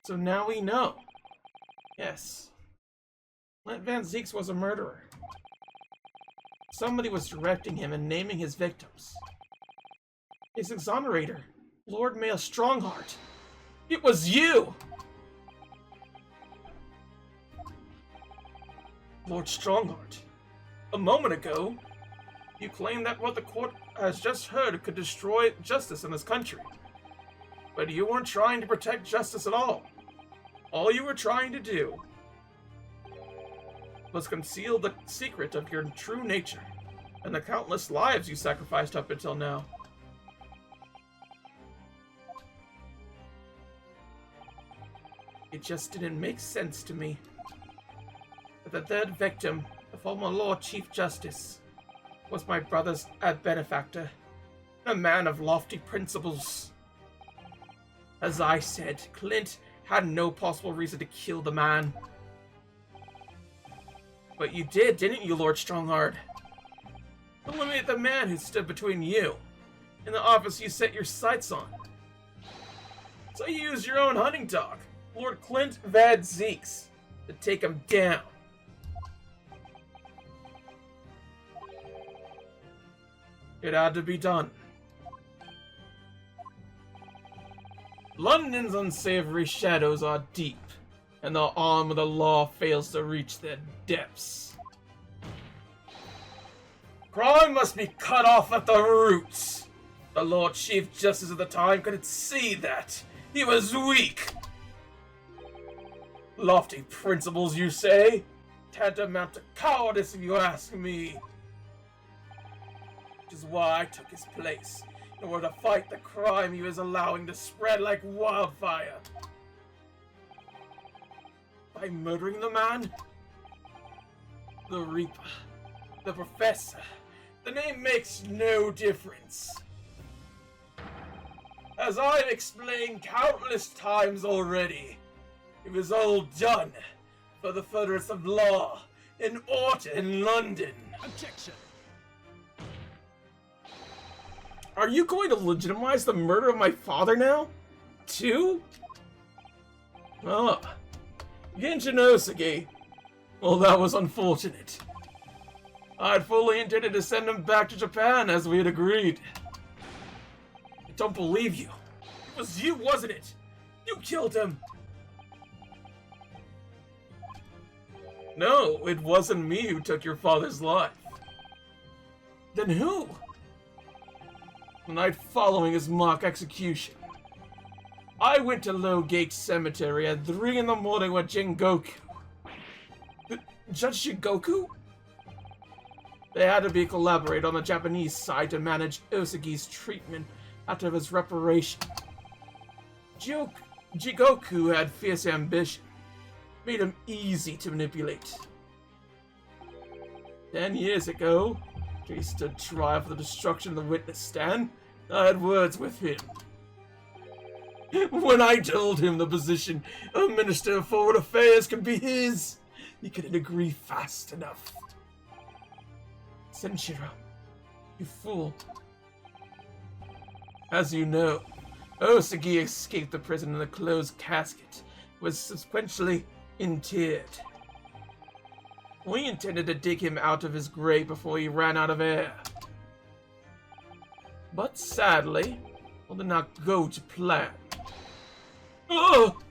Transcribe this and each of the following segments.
So now we know. Yes. Clint Van Zieks was a murderer. Somebody was directing him and naming his victims. His exonerator, Lord Mayo Strongheart. It was you! Lord Strongheart, a moment ago, you claimed that what the court has just heard could destroy justice in this country. But you weren't trying to protect justice at all. All you were trying to do was conceal the secret of your true nature and the countless lives you sacrificed up until now. It just didn't make sense to me that the third victim, the former Lord Chief Justice, was my brother's benefactor, a man of lofty principles. As I said, Clint had no possible reason to kill the man. But you did, didn't you, Lord Strongheart? Eliminate the man who stood between you and the office you set your sights on. So you used your own hunting dog, Lord Clint Van Zieks, to take him down. It had to be done. London's unsavory shadows are deep, and the arm of the law fails to reach their depths. Crime must be cut off at the roots. The Lord Chief Justice at the time couldn't see that. He was weak. Lofty principles, you say? Tantamount to cowardice, if you ask me. Which is why I took his place, in order to fight the crime he was allowing to spread like wildfire. By murdering the man? The Reaper, the Professor, the name makes no difference. As I've explained countless times already, it was all done for the furtherance of law and order in London. Objection! Are you going to legitimize the murder of my father now? Too? Oh. Genshin Osagi. Well, that was unfortunate. I'd fully intended to send him back to Japan as we had agreed. I don't believe you. It was you, wasn't it? You killed him. No, it wasn't me who took your father's life. Then who? The night following his mock execution, I went to Lowgate Cemetery at 3 in the morning with Jingoku. Judge Jingoku? They had to be collaborate on the Japanese side to manage Osagi's treatment after his reparation. Jigoku had fierce ambition, made him easy to manipulate. 10 years ago, he stood trial for the destruction of the witness stand. I had words with him. When I told him the position of Minister of Foreign Affairs could be his, he couldn't agree fast enough. Senshiro, you fool. As you know, Osagi escaped the prison in a closed casket, was subsequently interred. We intended to dig him out of his grave before he ran out of air. But sadly, it did not go to plan. Ugh!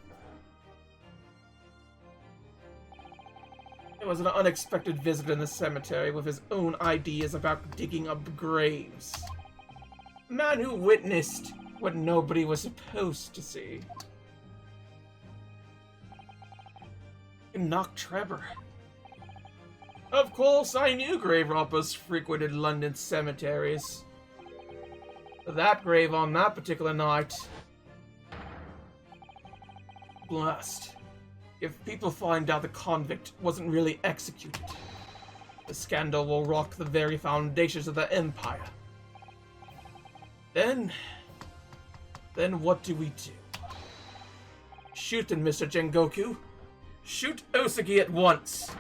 It was an unexpected visitor in the cemetery with his own ideas about digging up graves. A man who witnessed what nobody was supposed to see. Enoch Trevor. Of course, I knew grave robbers frequented London cemeteries. But that grave on that particular night... Blast. If people find out the convict wasn't really executed, the scandal will rock the very foundations of the Empire. Then what do we do? Shoot him, Mr. Jingoku. Shoot Osagi at once.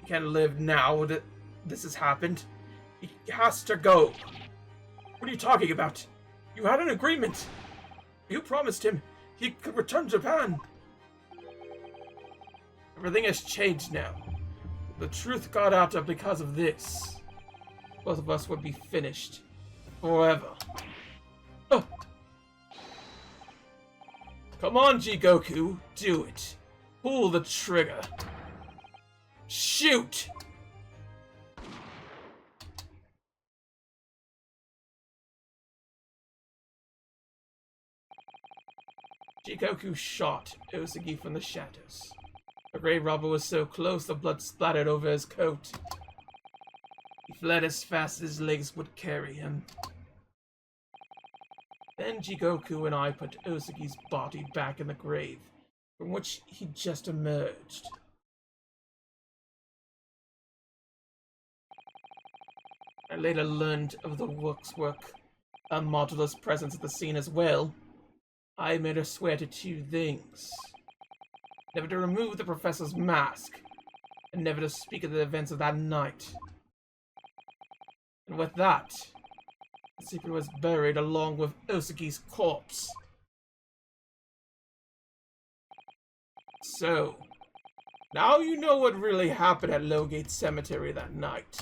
He can't live now that this has happened. He has to go. What are you talking about? You had an agreement. You promised him he could return to Japan. Everything has changed now. The truth got out because of this. Both of us would be finished. Forever. Oh. Come on, Jigoku. Do it. Pull the trigger. Shoot! Jigoku shot Osugi from the shadows. The grave robber was so close the blood splattered over his coat. He fled as fast as his legs would carry him. Then Jigoku and I put Osugi's body back in the grave, from which he just emerged. I later learned of the Rook's work, Modula's presence at the scene as well. I made her swear to two things. Never to remove the professor's mask, and never to speak of the events of that night. And with that, the secret was buried along with Osugi's corpse. So, now you know what really happened at Lowgate Cemetery that night.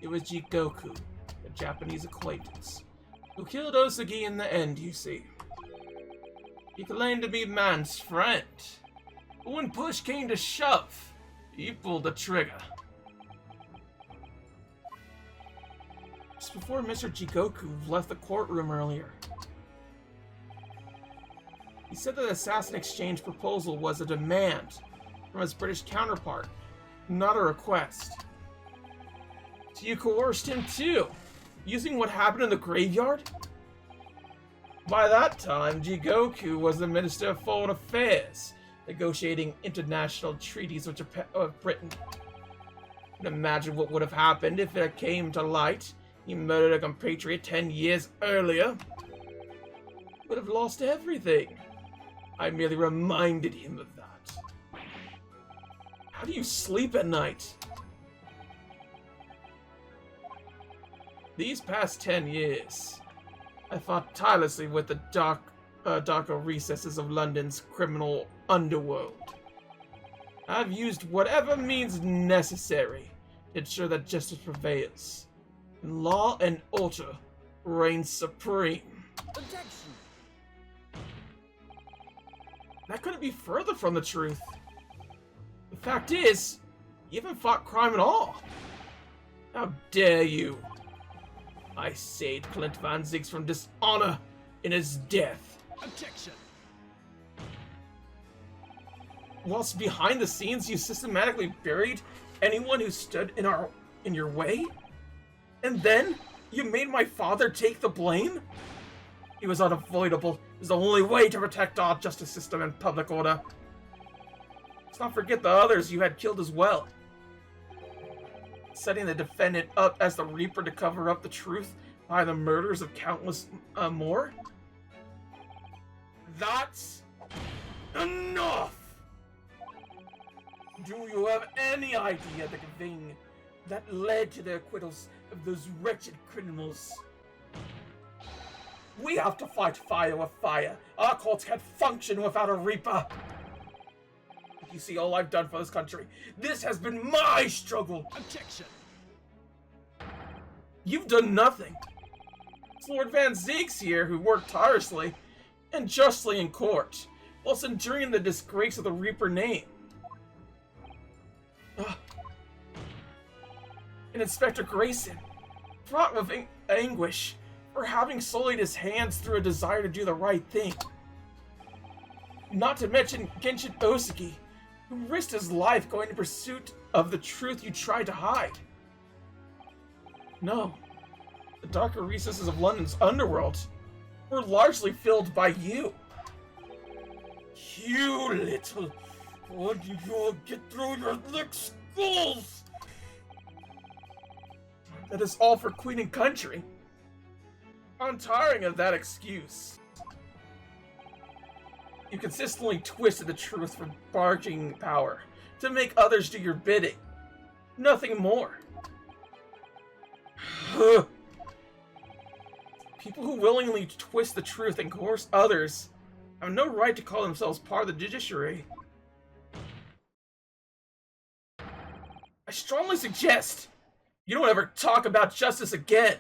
It was Jigoku, a Japanese acquaintance, who killed Osugi in the end, you see. He claimed to be man's friend, but when push came to shove, he pulled the trigger. Just before Mr. Jigoku left the courtroom earlier, he said that the assassin exchange proposal was a demand from his British counterpart, not a request. So you coerced him too, using what happened in the graveyard? By that time, Jigoku was the Minister of Foreign Affairs, negotiating international treaties with Britain. You can imagine what would have happened if it came to light he murdered a compatriot 10 years earlier. He would have lost everything. I merely reminded him of that. How do you sleep at night? These past 10 years, I fought tirelessly with the darker recesses of London's criminal underworld. I've used whatever means necessary to ensure that justice prevails, and law and order reign supreme. Objection! That couldn't be further from the truth. The fact is, you haven't fought crime at all. How dare you? I saved Clint Van Ziggs from dishonor in his death. Objection! Whilst behind the scenes, you systematically buried anyone who stood in your way? And then, you made my father take the blame? It was unavoidable. It was the only way to protect our justice system and public order. Let's not forget the others you had killed as well. Setting the defendant up as the Reaper to cover up the truth by the murders of countless more? That's enough! Do you have any idea the thing that led to the acquittals of those wretched criminals? We have to fight fire with fire. Our courts can't function without a Reaper. You see all I've done for this country. This has been my struggle. Objection! You've done nothing. It's Lord Van Ziggs here who worked tirelessly and justly in court, whilst enduring the disgrace of the Reaper name. And Inspector Grayson, fraught with anguish for having sullied his hands through a desire to do the right thing. Not to mention Genshin Osugi, who risked his life going in pursuit of the truth you tried to hide. No, the darker recesses of London's underworld were largely filled by you. You little... Would you get through your thick skulls? That is all for Queen and Country. I'm tiring of that excuse. You consistently twisted the truth for bargaining power to make others do your bidding. Nothing more. People who willingly twist the truth and coerce others have no right to call themselves part of the judiciary. I strongly suggest you don't ever talk about justice again.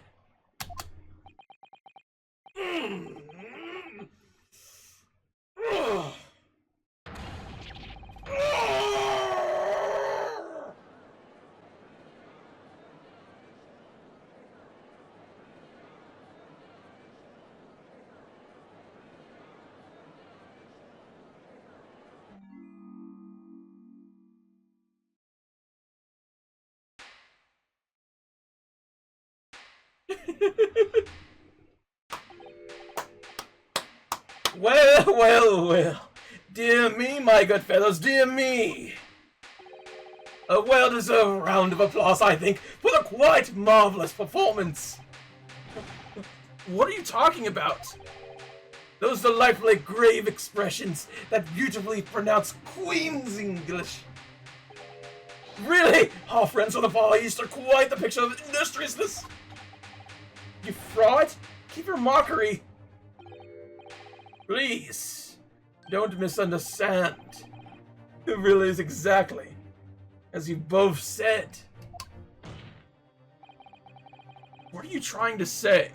Well. Dear me, my good fellows, dear me. A well-deserved round of applause, I think, for the quite marvelous performance. What are you talking about? Those delightfully grave expressions that beautifully pronounce Queen's English. Really, our friends from the Far East are quite the picture of industriousness. You fraud! Keep your mockery. Please, don't misunderstand. It really is exactly as you both said. What are you trying to say?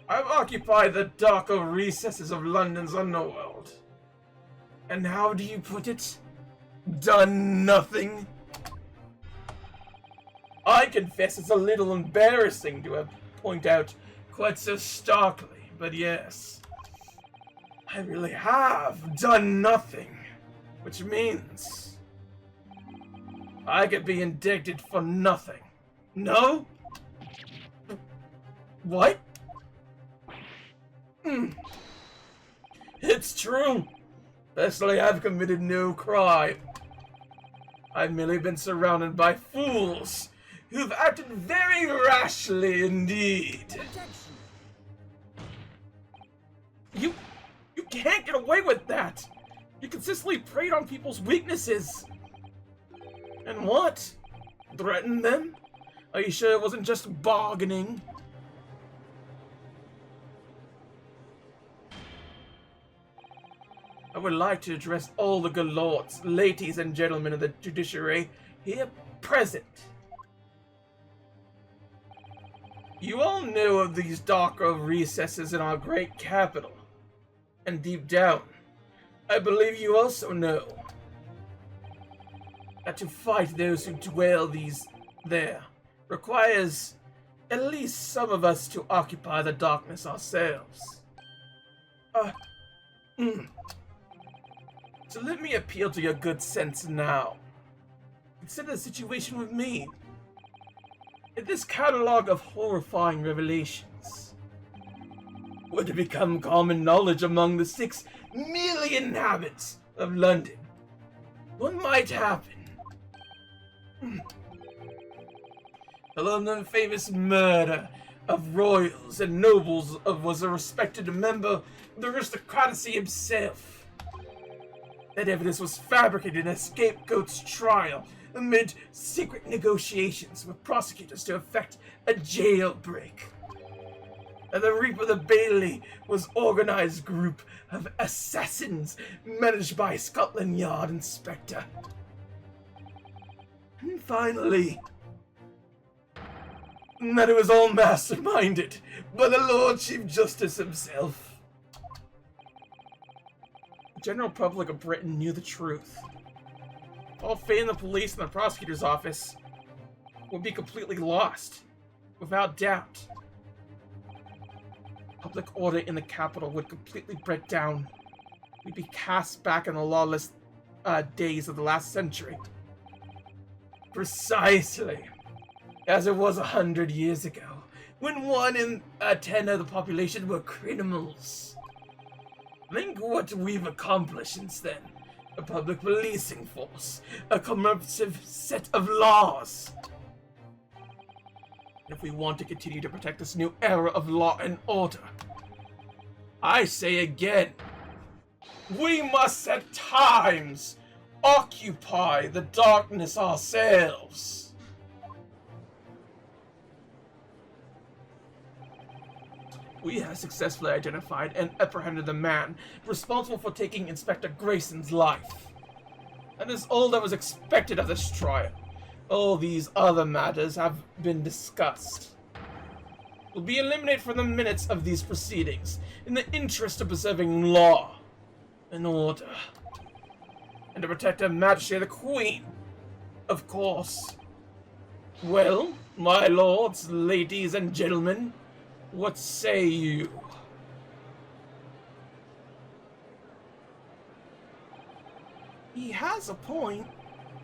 I've occupied the darker recesses of London's underworld. And how do you put it? Done nothing? I confess it's a little embarrassing to have point out quite so starkly, but yes. I really have done nothing, which means I could be indicted for nothing. No? What? It's true. Personally, I've committed no crime. I've merely been surrounded by fools who've acted very rashly indeed. You can't get away with that. You consistently preyed on people's weaknesses. And what? Threatened them? Are you sure it wasn't just bargaining? I would like to address all the good lords, ladies, and gentlemen of the judiciary here present. You all know of these darker recesses in our great capital. And deep down, I believe you also know that to fight those who dwell there requires at least some of us to occupy the darkness ourselves. So let me appeal to your good sense now. Consider the situation with me. In this catalog of horrifying revelations were to become common knowledge among the 6 million inhabitants of London, what might happen? The London famous murder of royals and nobles was a respected member of the aristocracy himself. That evidence was fabricated in a scapegoat's trial amid secret negotiations with prosecutors to effect a jailbreak. And the Reap of the Bailey was organized group of assassins managed by Scotland Yard Inspector. And finally, that it was all masterminded by the Lord Chief Justice himself. The general public of Britain knew the truth. All faith in the police and the prosecutor's office would be completely lost, without doubt. Public order in the capital would completely break down. We'd be cast back in the lawless days of the last century. Precisely as it was 100 years ago, when 1 in 10 of the population were criminals. Think what we've accomplished since then. A public policing force, a comprehensive set of laws. if we want to continue to protect this new era of law and order. I say again, we must at times occupy the darkness ourselves. We have successfully identified and apprehended the man responsible for taking Inspector Grayson's life. That is all that was expected of this trial. All these other matters have been discussed. Will be eliminated from the minutes of these proceedings in the interest of preserving law and order, and to protect Her Majesty the Queen, of course. Well, my lords, ladies, and gentlemen, what say you? He has a point.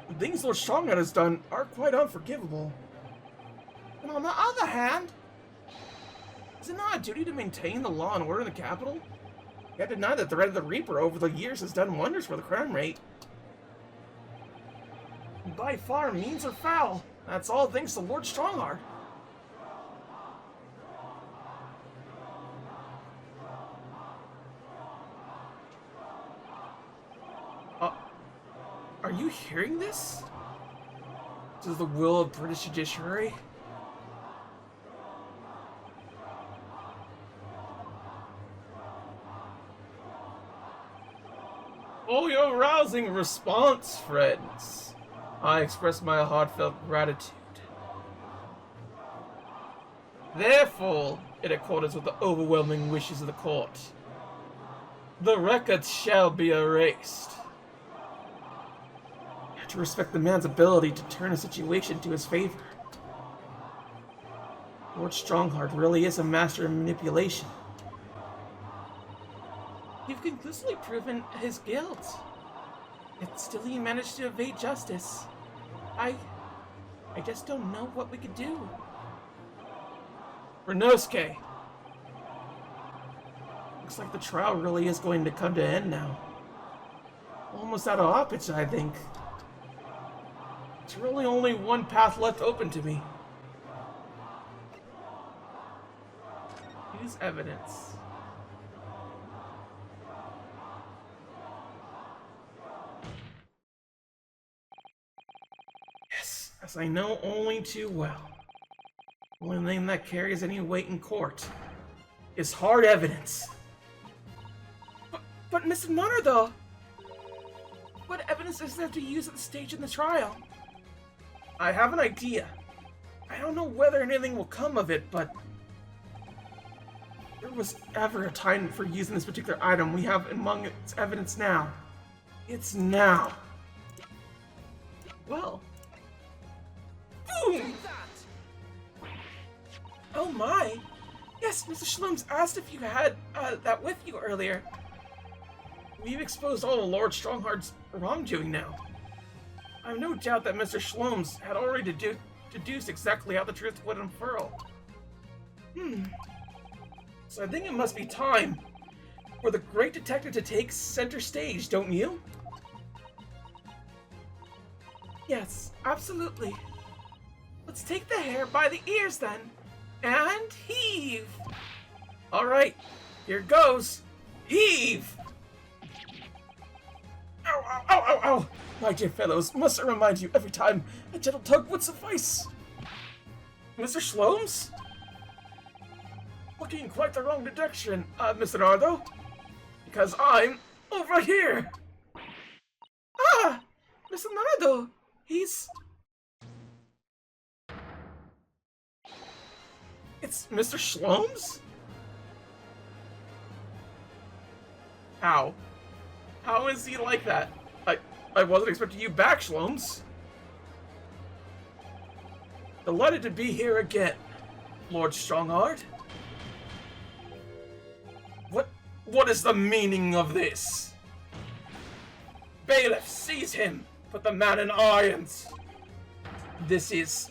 The things Lord Strongheart has done are quite unforgivable. And on the other hand, is it not a duty to maintain the law and order in the capital? You can't deny that the Red of the Reaper over the years has done wonders for the crime rate. By far, means are foul. That's all thanks to Lord Strongheart. Are you hearing this? This is the will of British judiciary. Oh, your rousing response, friends. I express my heartfelt gratitude. Therefore, in accordance with the overwhelming wishes of the court, the records shall be erased. You have to respect the man's ability to turn a situation to his favor. Lord Strongheart really is a master of manipulation. You've conclusively proven his guilt. Yet still he managed to evade justice. I just don't know what we could do. Ryunosuke. Looks like the trial really is going to come to an end now. Almost out of options, I think. There's really only one path left open to me. Use evidence. Yes, as I know only too well. The only thing that carries any weight in court is hard evidence. But Mr. Naruto, what evidence is there to use at the stage in the trial? I have an idea. I don't know whether anything will come of it, but there was ever a time for using this particular item we have among its evidence now. It's now. Well. Boom! Oh my! Yes, Mr. Shlooms asked if you had that with you earlier. We've exposed all of Lord Strongheart's wrongdoing now. I have no doubt that Mr. Shlooms had already deduced exactly how the truth would unfurl. So I think it must be time for the great detective to take center stage, don't you? Yes, absolutely. Let's take the hair by the ears then, and heave! Alright, here goes. Heave! Ow, ow, ow, ow, ow! My dear fellows, must I remind you every time a gentle tug would suffice? Mr. Shlooms? Looking in quite the wrong direction, Mr. Naruto. Because I'm over here! Ah! Mr. Naruto! He's... It's Mr. Shlooms? How? How is he like that? I wasn't expecting you back, Shlooms. Delighted to be here again, Lord Strongheart. What is the meaning of this? Bailiff, seize him! Put the man in irons! This is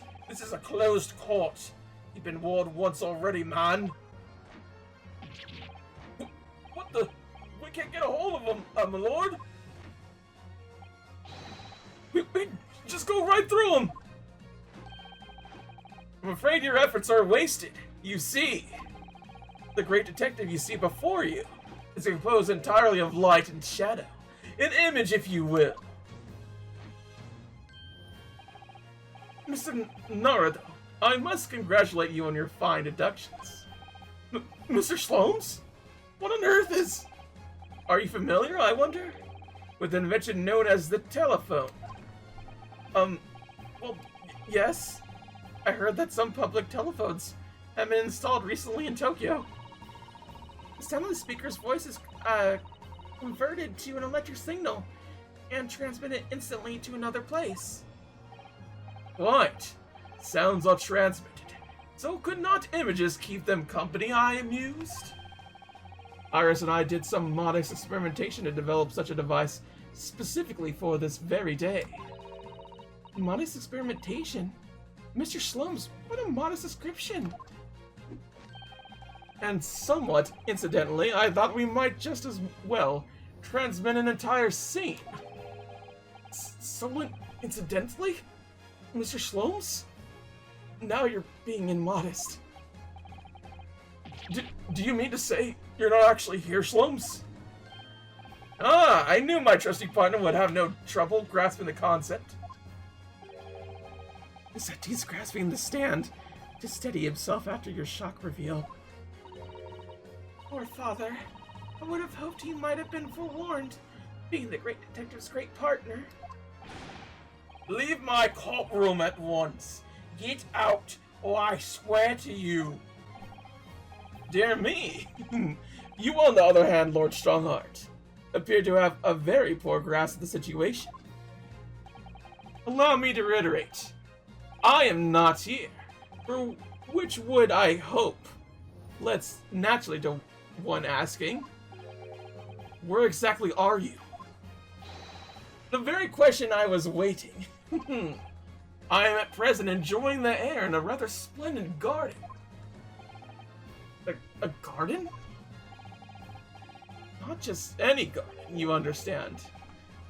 a closed court. You've been warned once already, man. What the? We can't get a hold of him, my lord. We just go right through him. I'm afraid your efforts are wasted. You see, the great detective you see before you is composed entirely of light and shadow. An image, if you will. Mr. Naruto, I must congratulate you on your fine deductions. Mr. Slomes? What on earth is... Are you familiar, I wonder, with an invention known as the telephone? Well, yes. I heard that some public telephones have been installed recently in Tokyo. The sound of the speaker's voice is, converted to an electric signal and transmitted instantly to another place. Right. Sounds are transmitted. So could not images keep them company, I amused? Iris and I did some modest experimentation to develop such a device specifically for this very day. Modest experimentation? Mr. Slomes, what a modest description! And somewhat incidentally, I thought we might just as well transmit an entire scene. Somewhat incidentally? Mr. Slomes? Now you're being immodest. Do you mean to say you're not actually here, Slomes? Ah, I knew my trusty partner would have no trouble grasping the concept. Sati's grasping the stand to steady himself after your shock reveal. Poor father. I would have hoped he might have been forewarned, being the great detective's great partner. Leave my courtroom at once. Get out, or I swear to you. Dear me. You, on the other hand, Lord Strongheart, appear to have a very poor grasp of the situation. Allow me to reiterate. I am not here, for which would I hope. Let's naturally to one asking, where exactly are you? The very question I was waiting. I am at present enjoying the air in a rather splendid garden. A garden? Not just any garden, you understand.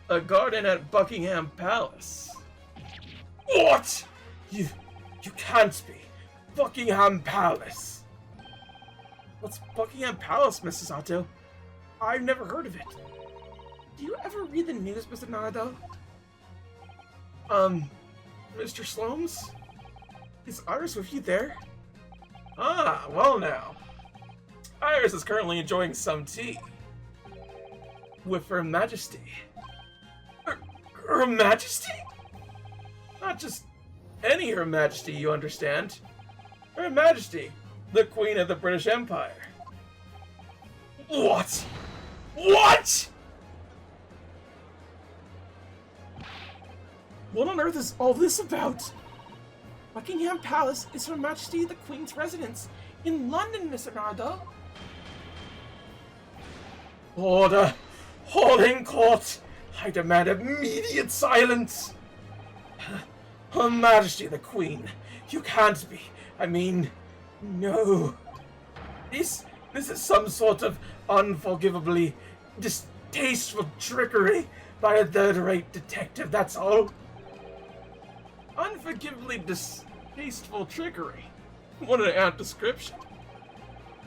A garden at Buckingham Palace. What? You can't be. Buckingham Palace. What's Buckingham Palace, Mrs. Otto? I've never heard of it. Do you ever read the news, Mr. Naruto? Mr. Slomes? Is Iris with you there? Ah, well now. Iris is currently enjoying some tea. With Her Majesty. Her Majesty? Not just any Her Majesty, you understand. Her Majesty, the Queen of the British Empire. What? What? What on earth is all this about? Buckingham Palace is Her Majesty the Queen's residence in London, Mr. Naruto. Order! Holding court! I demand immediate silence! Her Majesty the Queen, you can't be. I mean, no. This is some sort of unforgivably distasteful trickery by a third-rate detective, that's all. Unforgivably distasteful trickery? What an apt description.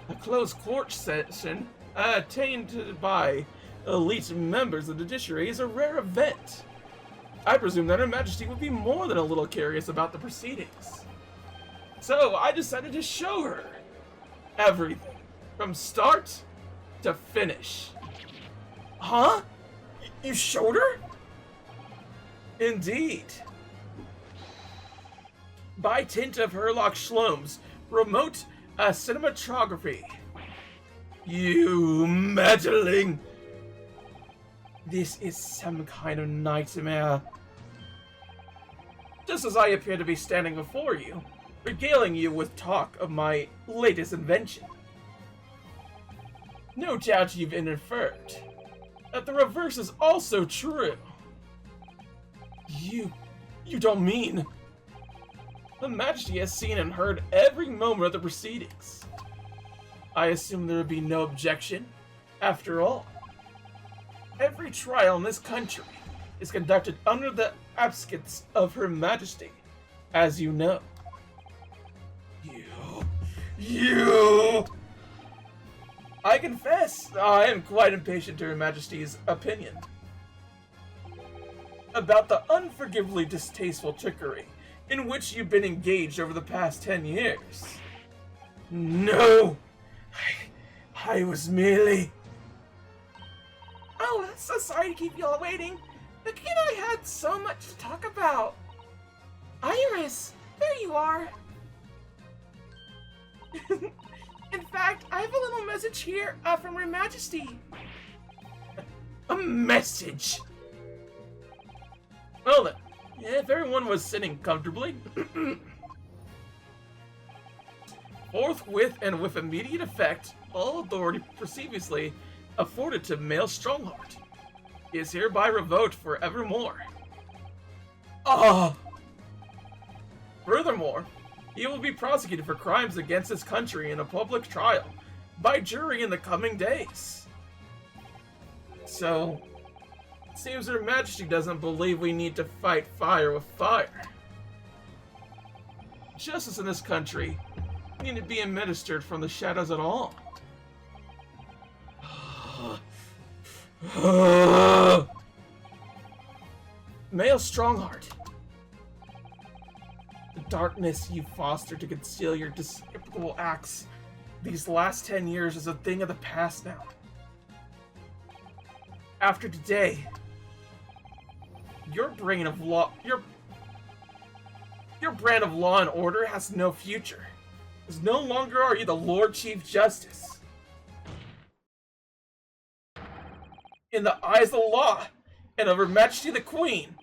A closed court session attained by elite members of the judiciary is a rare event. I presume that Her Majesty would be more than a little curious about the proceedings. So I decided to show her everything, from start to finish. Huh? You showed her? Indeed. By dint of Herlock Shlom's remote cinematography. You meddling! This is some kind of nightmare. Just as I appear to be standing before you, regaling you with talk of my latest invention. No doubt you've inferred that the reverse is also true. You don't mean... Her Majesty has seen and heard every moment of the proceedings. I assume there would be no objection. After all, every trial in this country is conducted under the auspices of Her Majesty, as you know. You! I confess, I am quite impatient to Her Majesty's opinion about the unforgivably distasteful trickery in which you've been engaged over the past 10 years. No! I was merely... Oh, so sorry to keep y'all waiting. The kid and I had so much to talk about. Iris, there you are. In fact, I have a little message here from Her Majesty. A message? Well then, if everyone was sitting comfortably, forthwith and with immediate effect, all authority previously afforded to Male Strongheart is hereby revoked forevermore. Furthermore, he will be prosecuted for crimes against his country in a public trial by jury in the coming days. So, it seems Her Majesty doesn't believe we need to fight fire with fire. Justice in this country need to be administered from the shadows at all. Male Strongheart. The darkness you fostered to conceal your despicable acts these last 10 years is a thing of the past now. After today, your brand of law and order has no future. Because no longer are you the Lord Chief Justice. In the eyes of the law and of Her Majesty the Queen,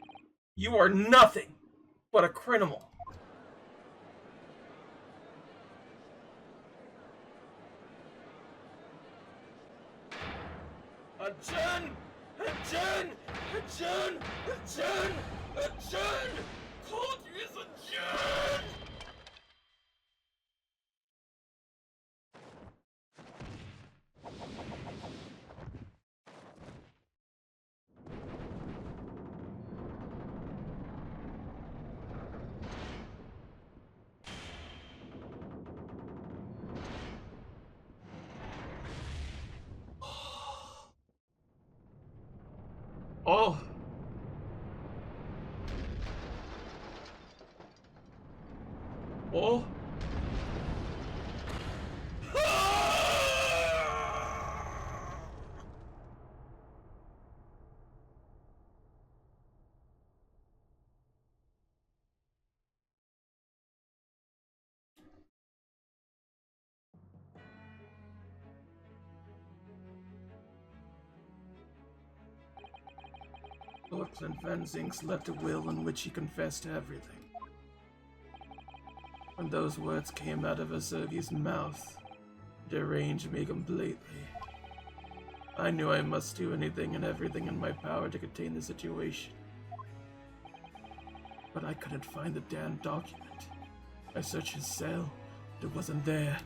you are nothing but a criminal. Ajahn! Ajahn! Ajahn! Ajahn! Ajahn! Called you as Ajahn! Oh. Oh. Lord Clint Van Zinks left a will in which he confessed everything. When those words came out of Azugi's mouth, it deranged me completely. I knew I must do anything and everything in my power to contain the situation. But I couldn't find the damn document. I searched his cell, but it wasn't there.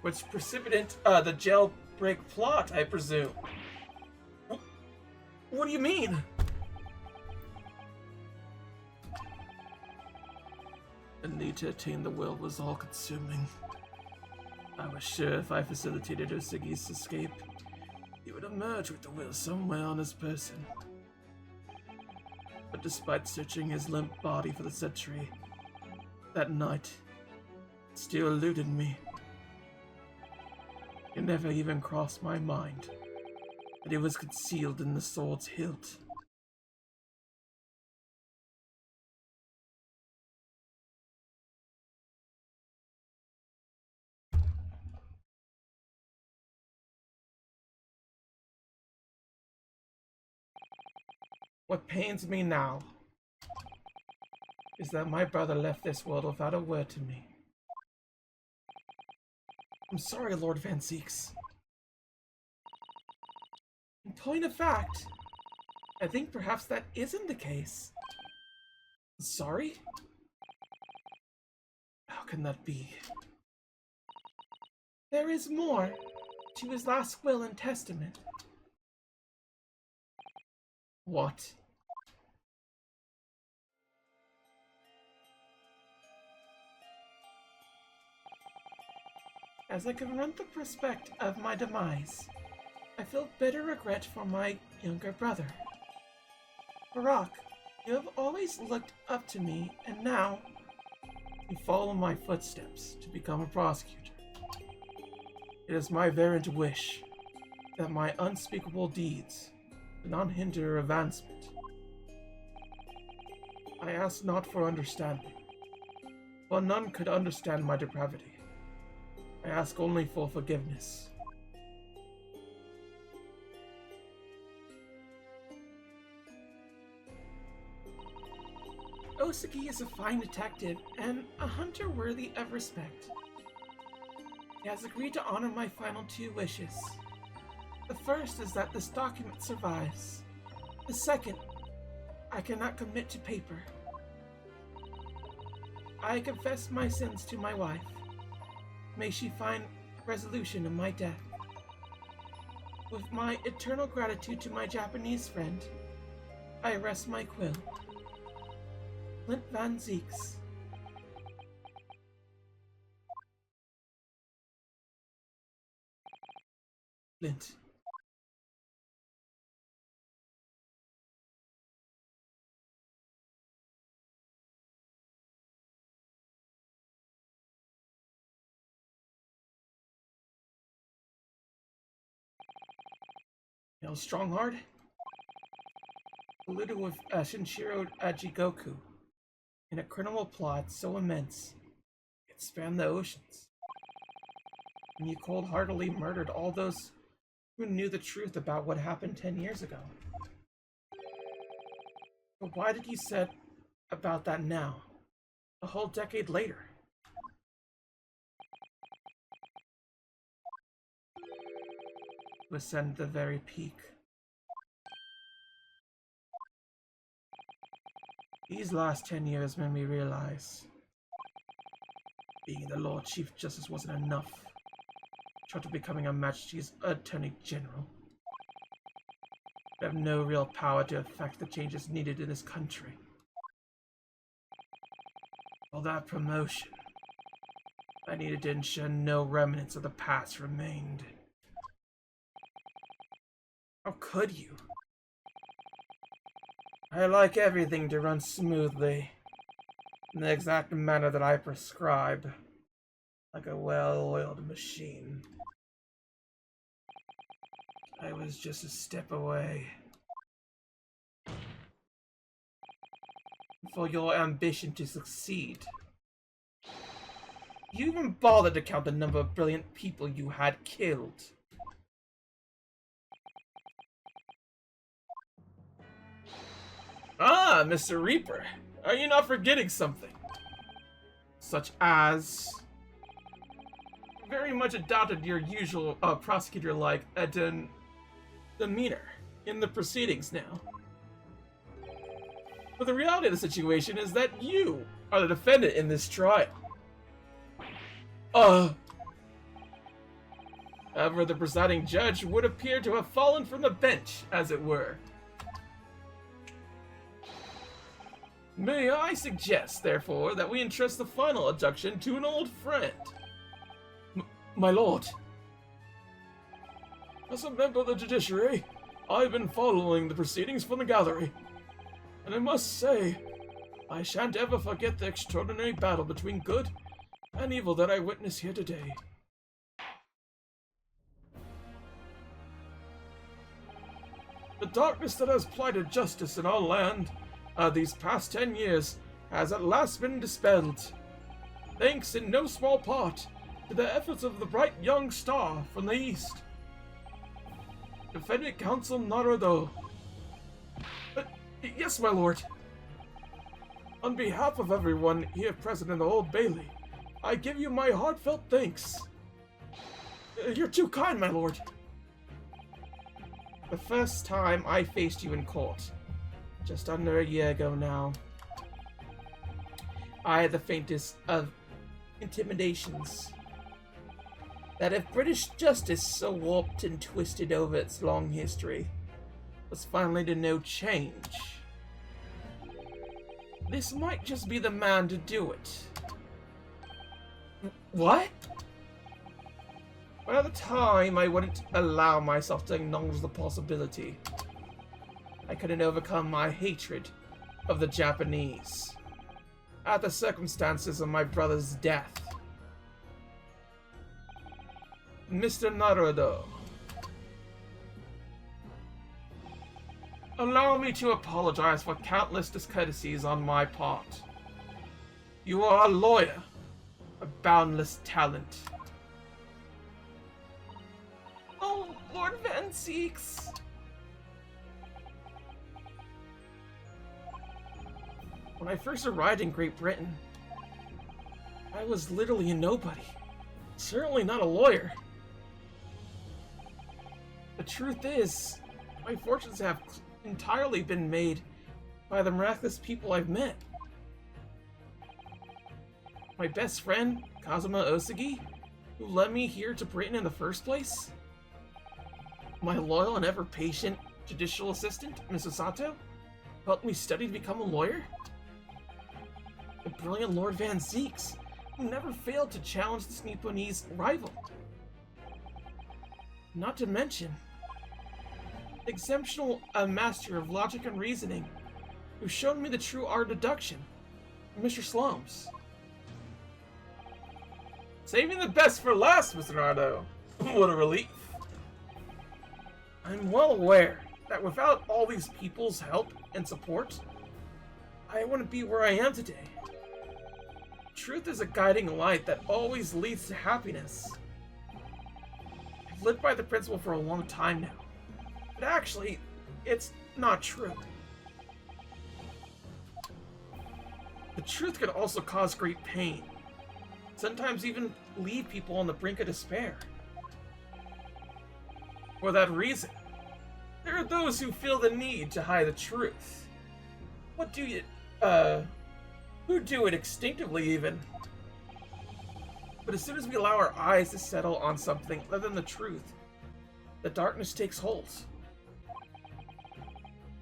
Which precipitated the jailbreak plot, I presume. What do you mean? The need to attain the will was all-consuming. I was sure if I facilitated Osugi's escape, he would emerge with the will somewhere on his person. But despite searching his limp body for the century, that night it still eluded me. It never even crossed my mind that it was concealed in the sword's hilt. What pains me now is that my brother left this world without a word to me. I'm sorry, Lord Van Zieks. In point of fact, I think perhaps that isn't the case. Sorry? How can that be? There is more to his last will and testament. What? As I confront the prospect of my demise, I feel bitter regret for my younger brother. Barack, you have always looked up to me, and now you follow my footsteps to become a prosecutor. It is my fervent wish that my unspeakable deeds do not hinder your advancement. I ask not for understanding, for none could understand my depravity. I ask only for forgiveness. Osaki is a fine detective and a hunter worthy of respect. He has agreed to honor my final 2 wishes. The first is that this document survives. The second, I cannot commit to paper. I confess my sins to my wife. May she find resolution in my death. With my eternal gratitude to my Japanese friend, I rest my quill. Flint Van Zeeks. Flint. Hail Strongheart? Colluded with Shinshiro Ajigoku in a criminal plot so immense it spanned the oceans. And you cold-heartedly murdered all those who knew the truth about what happened 10 years ago. But why did you set about that now, a whole decade later? To ascend the very peak. These last 10 years made me realize being the Lord Chief Justice wasn't enough. Short of becoming a Majesty's Attorney General, I have no real power to effect the changes needed in this country. All that promotion, I needed to ensure no remnants of the past remained. How could you? I like everything to run smoothly, in the exact manner that I prescribe, like a well-oiled machine. I was just a step away. For your ambition to succeed. You even bothered to count the number of brilliant people you had killed. Ah, Mr. Reaper, are you not forgetting something? Such as... very much adopted your usual prosecutor-like demeanor in the proceedings now. But the reality of the situation is that you are the defendant in this trial. However, the presiding judge would appear to have fallen from the bench, as it were. May I suggest, therefore, that we entrust the final adjudication to an old friend? My lord. As a member of the judiciary, I've been following the proceedings from the gallery. And I must say, I shan't ever forget the extraordinary battle between good and evil that I witnessed here today. The darkness that has blighted justice in our land these past 10 years has at last been dispelled, thanks in no small part to the efforts of the bright young star from the east. Defendant Counsel Naruto. Yes, my lord. On behalf of everyone here present in the Old Bailey, I give you my heartfelt thanks. You're too kind, my lord. The first time I faced you in court, just under a year ago now, I had the faintest of intimidations that if British justice, so warped and twisted over its long history, was finally to know change, this might just be the man to do it. What? But at the time, I wouldn't allow myself to acknowledge the possibility. I couldn't overcome my hatred of the Japanese at the circumstances of my brother's death. Mr. Naruto, allow me to apologize for countless discourtesies on my part. You are a lawyer, a boundless talent. Oh, Lord Van Zieks. When I first arrived in Great Britain, I was literally a nobody. Certainly not a lawyer. The truth is, my fortunes have entirely been made by the miraculous people I've met. My best friend, Kazuma Osagi, who led me here to Britain in the first place. My loyal and ever-patient judicial assistant, Mrs. Sato, helped me study to become a lawyer. The brilliant Lord Van Zieks, who never failed to challenge this Nipponese rival. Not to mention, the exceptional master of logic and reasoning, who showed me the true art of deduction, Mr. Slomes. Saving the best for last, Mr. Naruto. What a relief. I'm well aware that without all these people's help and support, I wouldn't be where I am today. Truth is a guiding light that always leads to happiness. I've lived by the principle for a long time now, but actually, it's not true. The truth can also cause great pain, sometimes even leave people on the brink of despair. For that reason, there are those who feel the need to hide the truth. Who do it instinctively even. But as soon as we allow our eyes to settle on something other than the truth, the darkness takes hold.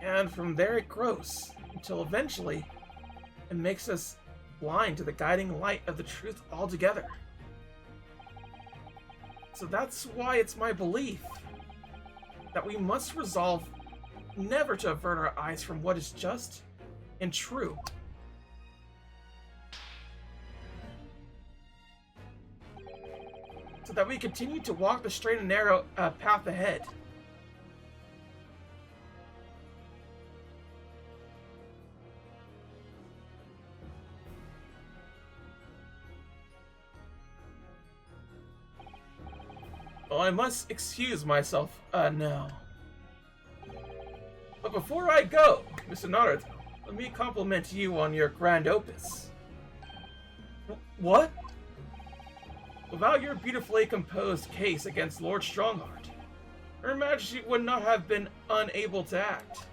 And from there it grows, until eventually it makes us blind to the guiding light of the truth altogether. So that's why it's my belief that we must resolve never to avert our eyes from what is just and true. So that we continue to walk the straight and narrow path ahead. Well, I must excuse myself now. But before I go, Mr. Naruto, let me compliment you on your grand opus. What? Without your beautifully composed case against Lord Strongheart, Her Majesty would not have been unable to act.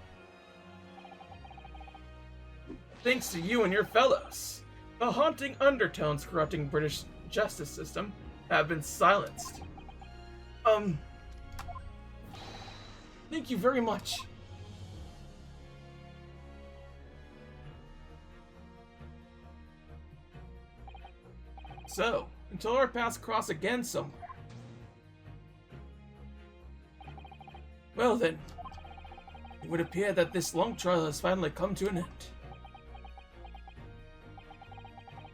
Thanks to you and your fellows, the haunting undertones corrupting British justice system have been silenced. Thank you very much. So, until our paths cross again somewhere. Well then, it would appear that this long trial has finally come to an end.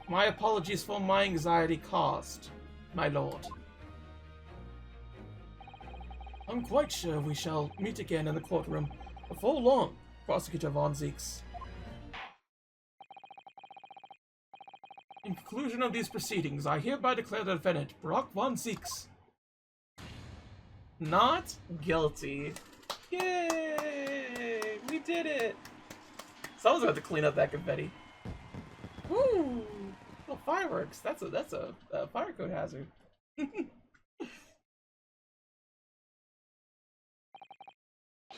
My apologies for my anxiety caused, my lord. I'm quite sure we shall meet again in the courtroom before long, Prosecutor Von Zieks. In conclusion of these proceedings, I hereby declare the defendant, Brock Von Zieks, not guilty. Yay! We did it! Someone's gonna have to clean up that confetti. Woo! Oh, fireworks. That's a fire code hazard.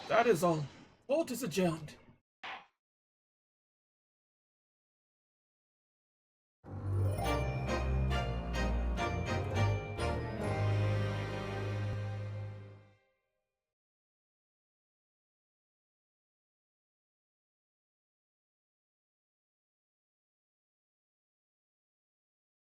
That is all. Court is adjourned.